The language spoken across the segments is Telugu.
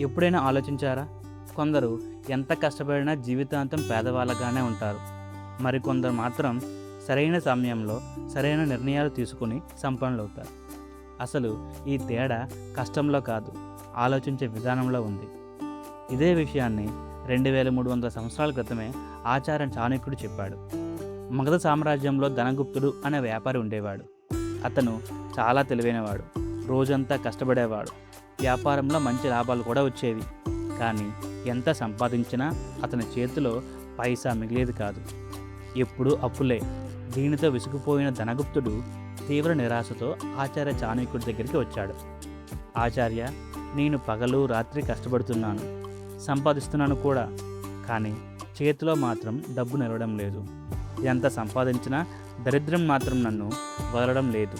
ఎప్పుడైనా ఆలోచించారా? కొందరు ఎంత కష్టపడినా జీవితాంతం పేదవాళ్ళగానే ఉంటారు. మరికొందరు మాత్రం సరైన సమయంలో సరైన నిర్ణయాలు తీసుకుని సంపన్నులవుతారు. అసలు ఈ తేడా కష్టంలో కాదు, ఆలోచించే విధానంలో ఉంది. ఇదే విషయాన్ని 2300 సంవత్సరాల క్రితమే ఆచార్య చాణక్యుడు చెప్పాడు. మగధ సామ్రాజ్యంలో ధనగుప్తుడు అనే వ్యాపారి ఉండేవాడు. అతను చాలా తెలివైనవాడు. రోజంతా కష్టపడేవాడు. వ్యాపారంలో మంచి లాభాలు కూడా వచ్చేవి. కానీ ఎంత సంపాదించినా అతని చేతిలో పైసా మిగిలేది కాదు. ఎప్పుడూ అప్పులే. దీనితో విసిగిపోయిన ధనగుప్తుడు తీవ్ర నిరాశతో ఆచార్య చాణక్యుడి దగ్గరికి వచ్చాడు. ఆచార్య, నేను పగలు రాత్రి కష్టపడుతున్నాను, సంపాదిస్తున్నాను కూడా, కానీ చేతిలో మాత్రం డబ్బు నిలవడం లేదు. ఎంత సంపాదించినా దరిద్రం మాత్రం నన్ను వదలడం లేదు.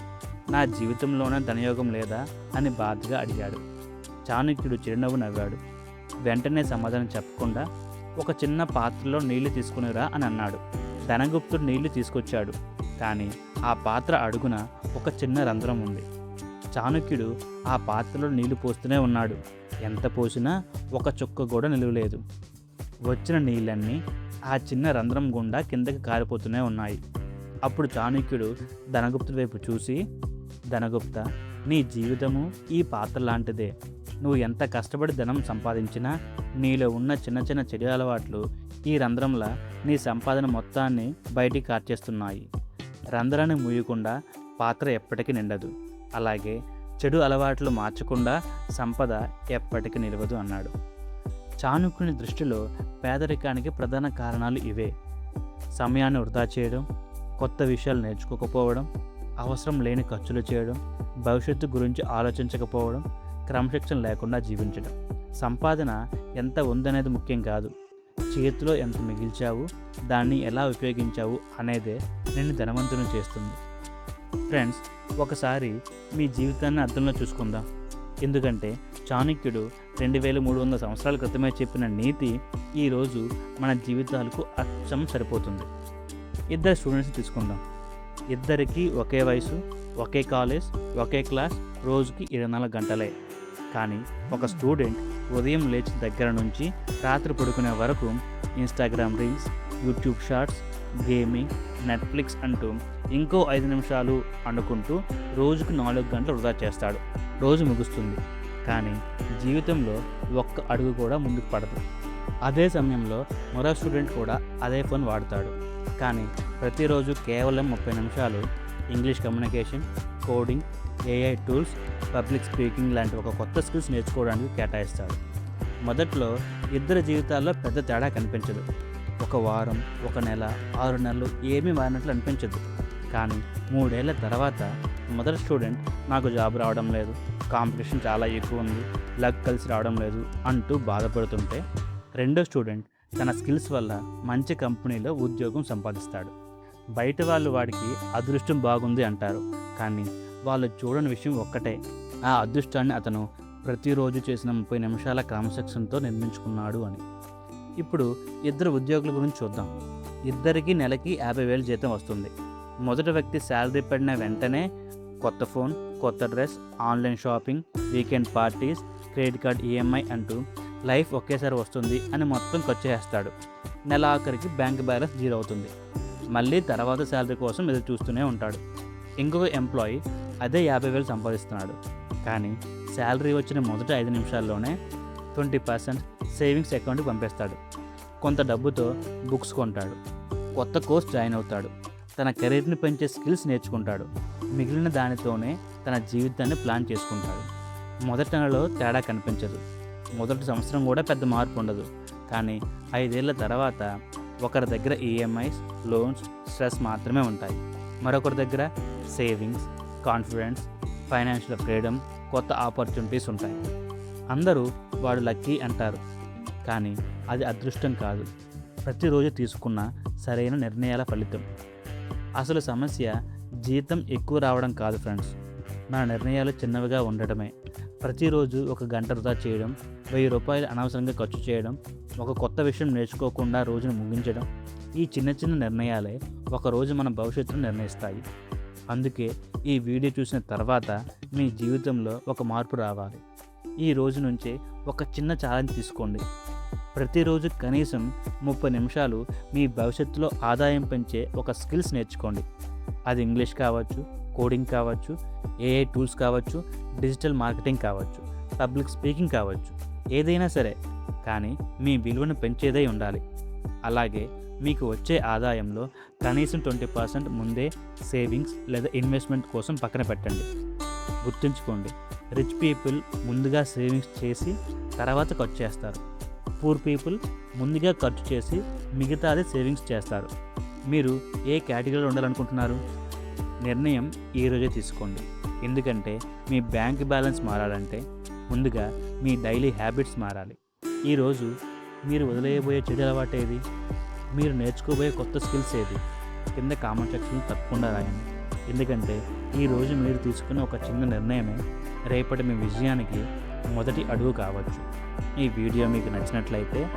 నా జీవితంలోనే ధనయోగం లేదా అని బాధగా అడిగాడు. చాణక్యుడు చిరునవ్వు నవ్వాడు. వెంటనే సమాధానం చెప్పకుండా ఒక చిన్న పాత్రలో నీళ్లు తీసుకునిరా అని అన్నాడు. ధనగుప్తుడు నీళ్లు తీసుకొచ్చాడు. కానీ ఆ పాత్ర అడుగున ఒక చిన్న రంధ్రం ఉంది. చాణక్యుడు ఆ పాత్రలో నీళ్లు పోస్తూనే ఉన్నాడు. ఎంత పోసినా ఒక చుక్క కూడా నిలవలేదు. వచ్చిన నీళ్ళన్నీ ఆ చిన్న రంధ్రం గుండా కిందకి కారిపోతూనే ఉన్నాయి. అప్పుడు చాణక్యుడు ధనగుప్తుడి వైపు చూసి, ధనగుప్త, నీ జీవితము ఈ పాత్ర లాంటిదే. నువ్వు ఎంత కష్టపడి ధనం సంపాదించినా నీలో ఉన్న చిన్న చిన్న చెడు అలవాట్లు ఈ రంధ్రంలా నీ సంపాదన మొత్తాన్ని బయటికి కార్చేస్తున్నాయి. రంధ్రాన్ని మూయకుండా పాత్ర ఎప్పటికీ నిండదు. అలాగే చెడు అలవాట్లు మార్చకుండా సంపద ఎప్పటికీ నిలవదు అన్నాడు. చాణక్యుని దృష్టిలో పేదరికానికి ప్రధాన కారణాలు ఇవే: సమయాన్ని వృధా చేయడం, కొత్త విషయాలు నేర్చుకోకపోవడం, అవసరం లేని ఖర్చులు చేయడం, భవిష్యత్తు గురించి ఆలోచించకపోవడం, క్రమశిక్షణ లేకుండా జీవించడం. సంపాదన ఎంత ఉందనేది ముఖ్యం కాదు, చేతిలో ఎంత మిగిల్చావు, దాన్ని ఎలా ఉపయోగించావు అనేదే నిన్ను ధనవంతుని చేస్తుంది. ఫ్రెండ్స్, ఒకసారి మీ జీవితాన్ని అర్థంలో చూసుకుందాం. ఎందుకంటే చాణక్యుడు 2300 సంవత్సరాల క్రితమే చెప్పిన నీతి ఈరోజు మన జీవితాలకు అచ్చం సరిపోతుంది. ఇద్దరు స్టూడెంట్స్ తీసుకుందాం. ఇద్దరికీ ఒకే వయసు, ఒకే కాలేజ్, ఒకే క్లాస్, రోజుకి 24 గంటలే. కానీ ఒక స్టూడెంట్ ఉదయం లేచిన దగ్గర నుంచి రాత్రి పడుకునే వరకు Instagram reels, YouTube shorts, gaming, Netflix అంటూ ఇంకో 5 నిమిషాలు అనుకుంటూ రోజుకు 4 గంటలు వృధా చేస్తాడు. రోజు ముగుస్తుంది, కానీ జీవితంలో ఒక్క అడుగు కూడా ముందుకు పడదు. అదే సమయంలో మరో స్టూడెంట్ కూడా అదే ఫోన్ వాడతాడు, కానీ ప్రతిరోజు కేవలం 30 నిమిషాలు English communication, coding, AI tools, public speaking లాంటి ఒక కొత్త స్కిల్స్ నేర్చుకోవడానికి కేటాయిస్తాడు. మొదట్లో ఇద్దరి జీవితాల్లో పెద్ద తేడా కనిపించదు. ఒక వారం, ఒక నెల, 6 నెలలు ఏమీ మారినట్లు అనిపించదు. కానీ 3 ఏళ్ల తర్వాత మొదటి స్టూడెంట్, నాకు జాబ్ రావడం లేదు, కాంపిటీషన్ చాలా ఎక్కువ ఉంది, లక్ కలిసి రావడం లేదు అంటూ బాధపడుతుంటే, రెండో స్టూడెంట్ తన స్కిల్స్ వల్ల మంచి కంపెనీలో ఉద్యోగం సంపాదిస్తాడు. బయట వాళ్ళు వాడికి అదృష్టం బాగుంది అంటారు, కానీ వాళ్ళు చూడని విషయం ఒక్కటే: ఆ అదృష్టాన్ని అతను ప్రతిరోజు చేసిన 30 నిమిషాల క్రమశిక్షణతో నిర్మించుకున్నాడు అని. ఇప్పుడు ఇద్దరు ఉద్యోగుల గురించి చూద్దాం. ఇద్దరికీ నెలకి 50,000 జీతం వస్తుంది. మొదటి వ్యక్తి శాలరీ పడిన వెంటనే కొత్త ఫోన్, కొత్త dress, online shopping, weekend parties, credit card EMI అంటూ లైఫ్ ఒకేసారి వస్తుంది అని మొత్తం ఖర్చు చేస్తాడు. నెల ఆఖరికి బ్యాంక్ బ్యాలెన్స్ 0 అవుతుంది. మళ్ళీ తర్వాత శాలరీ కోసం ఎదురు చూస్తూనే ఉంటాడు. ఇంకొక ఎంప్లాయీ అదే 50,000 సంపాదిస్తున్నాడు, కానీ శాలరీ వచ్చిన మొదటి 5 నిమిషాల్లోనే 20% సేవింగ్స్ అకౌంట్కి పంపేస్తాడు. కొంత డబ్బుతో బుక్స్ కొంటాడు, కొత్త కోర్స్ జాయిన్ అవుతాడు, తన కెరీర్ని పెంచే స్కిల్స్ నేర్చుకుంటాడు. మిగిలిన దానితోనే తన జీవితాన్ని ప్లాన్ చేసుకుంటాడు. మొదటి నెలలో తేడా కనిపించదు, మొదటి సంవత్సరం కూడా పెద్ద మార్పు ఉండదు. కానీ 5 ఏళ్ల తర్వాత ఒకరి దగ్గర ఈఎంఐస్, లోన్స్, స్ట్రెస్ మాత్రమే ఉంటాయి. మరొకరి దగ్గర సేవింగ్స్, కాన్ఫిడెన్స్, ఫైనాన్షియల్ ఫ్రీడమ్, కొత్త ఆపర్చునిటీస్ ఉంటాయి. అందరూ వాడు లక్కీ అంటారు, కానీ అది అదృష్టం కాదు, ప్రతిరోజు తీసుకున్న సరైన నిర్ణయాల ఫలితం. అసలు సమస్య జీతం ఎక్కువ రావడం కాదు ఫ్రెండ్స్, మన నిర్ణయాలు చిన్నవిగా ఉండటమే. ప్రతిరోజు 1 గంట వృధా చేయడం, 1000 రూపాయలు అనవసరంగా ఖర్చు చేయడం, ఒక కొత్త విషయం నేర్చుకోకుండా రోజును ముగించడం, ఈ చిన్న చిన్న నిర్ణయాలే ఒకరోజు మన భవిష్యత్తును నిర్ణయిస్తాయి. అందుకే ఈ వీడియో చూసిన తర్వాత మీ జీవితంలో ఒక మార్పు రావాలి. ఈ రోజు నుంచే ఒక చిన్న ఛాలెంజ్ తీసుకోండి. ప్రతిరోజు కనీసం 30 నిమిషాలు మీ భవిష్యత్తులో ఆదాయం పెంచే ఒక స్కిల్స్ నేర్చుకోండి. అది ఇంగ్లీష్ కావచ్చు, కోడింగ్ కావచ్చు, ఏఐ టూల్స్ కావచ్చు, డిజిటల్ మార్కెటింగ్ కావచ్చు, పబ్లిక్ స్పీకింగ్ కావచ్చు, ఏదైనా సరే, కానీ మీ విలువను పెంచేదై ఉండాలి. అలాగే మీకు వచ్చే ఆదాయంలో కనీసం 20% ముందే సేవింగ్స్ లేదా ఇన్వెస్ట్మెంట్ కోసం పక్కన పెట్టండి. గుర్తుంచుకోండి, రిచ్ పీపుల్ ముందుగా సేవింగ్స్ చేసి తర్వాత ఖర్చు చేస్తారు. పూర్ పీపుల్ ముందుగా ఖర్చు చేసి మిగతాది సేవింగ్స్ చేస్తారు. మీరు ఏ కేటగిరీలో ఉండాలనుకుంటున్నారు? నిర్ణయం ఈరోజే తీసుకోండి. ఎందుకంటే మీ బ్యాంక్ బ్యాలెన్స్ మారాలంటే ముందుగా మీ డైలీ హ్యాబిట్స్ మారాలి. ఈరోజు మీరు వదిలేయబోయే చెడు అలవాటు ఏది? మీరు నేర్చుకోబోయే కొత్త స్కిల్స్ ఏది? కింద కామెంట్ సెక్షన్లో తప్పకుండా రాయండి. ఎందుకంటే ఈరోజు మీరు తీసుకున్న ఒక చిన్న నిర్ణయమే రేపటి మీ విజయానికి మొదటి అడుగు కావచ్చు. ఈ వీడియో మీకు నచ్చినట్లయితే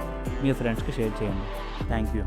మీ ఫ్రెండ్స్కి షేర్ చేయండి. Thank you.